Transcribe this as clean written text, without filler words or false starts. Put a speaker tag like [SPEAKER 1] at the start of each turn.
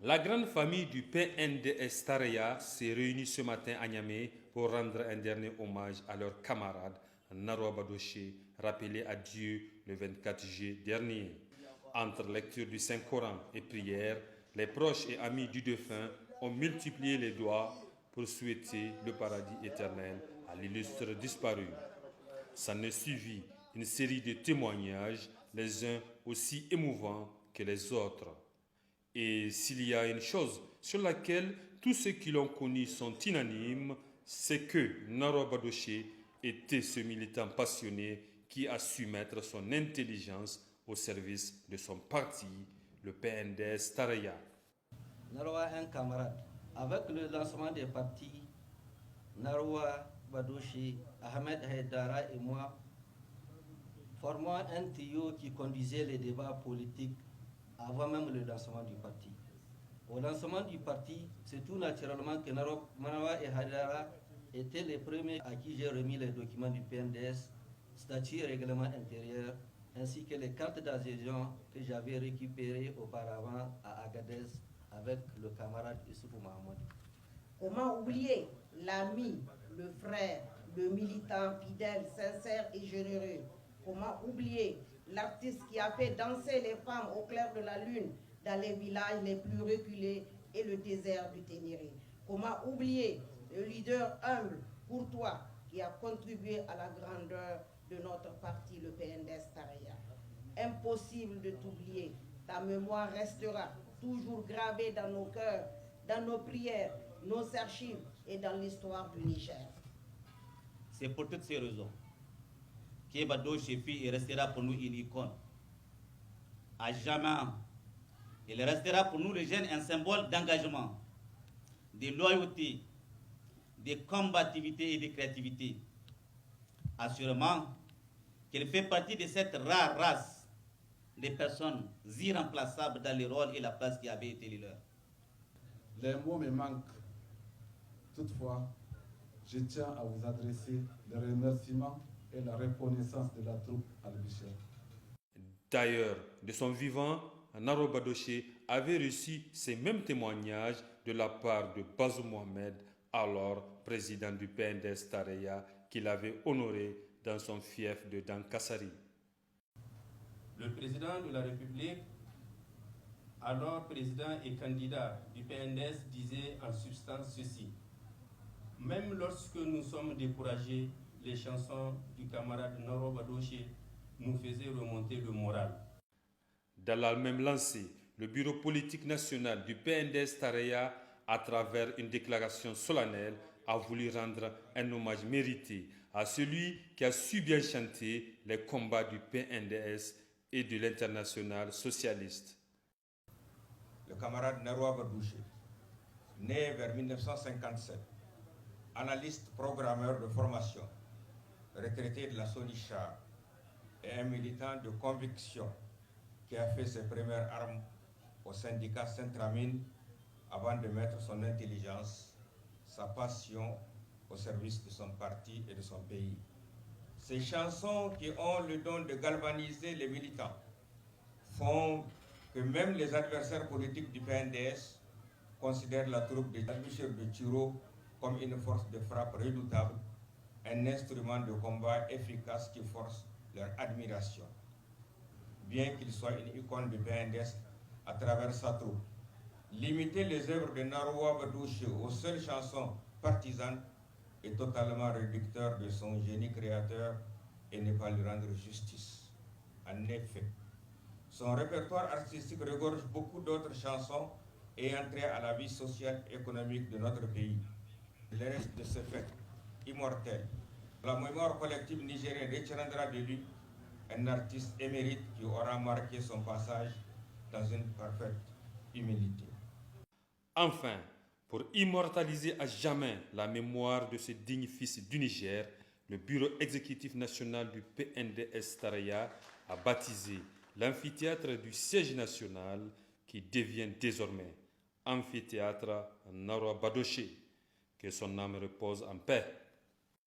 [SPEAKER 1] La grande famille du PNDS Tareya s'est réunie ce matin à Niamey pour rendre un dernier hommage à leur camarade Narwa Badoché, rappelé à Dieu le 24 juillet dernier. Entre lecture du Saint-Coran et prière, les proches et amis du défunt ont multiplié les doigts pour souhaiter le paradis éternel à l'illustre disparu. S'en est suivi une série de témoignages, les uns aussi émouvants que les autres. Et s'il y a une chose sur laquelle tous ceux qui l'ont connu sont unanimes, c'est que Narwa Badoché était ce militant passionné qui a su mettre son intelligence au service de son parti, le PNDS Tareya.
[SPEAKER 2] Narwa est un camarade. Avec le lancement des partis, Narwa Badoché, Ahmed Haïdara et moi formons un trio qui conduisait les débats politiques avant même le lancement du parti. Au lancement du parti, c'est tout naturellement que Narwa et Haïdara étaient les premiers à qui j'ai remis les documents du PNDS, statut et règlement intérieur, ainsi que les cartes d'adhésion que j'avais récupérées auparavant à Agadez avec le camarade Issoufou Mahamoud.
[SPEAKER 3] Comment oublier l'ami, le frère, le militant fidèle, sincère et généreux? Comment oublier l'artiste qui a fait danser les femmes au clair de la lune dans les villages les plus reculés et le désert du Ténéré? Comment oublier le leader humble, courtois, qui a contribué à la grandeur de notre parti, le PNDS Tareya? Impossible de t'oublier. Ta mémoire restera toujours gravée dans nos cœurs, dans nos prières, nos archives et dans l'histoire du Niger.
[SPEAKER 4] C'est pour toutes ces raisons que Badoché fut et restera pour nous une icône. À jamais, il restera pour nous les jeunes un symbole d'engagement, de loyauté, de combativité et de créativité. Assurément qu'il fait partie de cette rare race de personnes irremplaçables dans les rôles et la place qui avait été les leurs.
[SPEAKER 5] Les mots me manquent. Toutefois, je tiens à vous adresser les remerciements et la reconnaissance de la troupe Al-Bichir.
[SPEAKER 1] D'ailleurs, de son vivant, Narwa Badoché avait reçu ces mêmes témoignages de la part de Bazoum Mohamed, alors président du PNDS Tareya, qu'il avait honoré dans son fief de Dankassari.
[SPEAKER 6] Le président de la République, alors président et candidat du PNDS, disait en substance ceci: même lorsque nous sommes découragés, les chansons du camarade Narwa Badoché nous faisaient remonter le moral.
[SPEAKER 1] Dans la même lancée, le bureau politique national du PNDS Tareya, à travers une déclaration solennelle, a voulu rendre un hommage mérité à celui qui a su bien chanter les combats du PNDS et de l'international socialiste.
[SPEAKER 7] Le camarade Narwa Badoché, né vers 1957, analyste programmeur de formation, retraité de la Sonichar, et un militant de conviction qui a fait ses premières armes au syndicat Saint-Tramine avant de mettre son intelligence, sa passion au service de son parti et de son pays. Ces chansons qui ont le don de galvaniser les militants font que même les adversaires politiques du PNDS considèrent la troupe de Al-Bichir de Tiro comme une force de frappe redoutable, un instrument de combat efficace qui force leur admiration. Bien qu'il soit une icône du PNDS à travers sa troupe, limiter les œuvres de Narwa Badoché aux seules chansons partisanes est totalement réducteur de son génie créateur et ne pas lui rendre justice. En effet, son répertoire artistique regorge beaucoup d'autres chansons ayant trait à la vie sociale et économique de notre pays. Il reste de ce fait immortel. La mémoire collective nigérienne retiendra de lui un artiste émérite qui aura marqué son passage dans une parfaite humilité.
[SPEAKER 1] Enfin, pour immortaliser à jamais la mémoire de ce digne fils du Niger, le bureau exécutif national du PNDS Tareya a baptisé l'amphithéâtre du siège national qui devient désormais amphithéâtre Narwa Badoché. Que son âme repose en paix.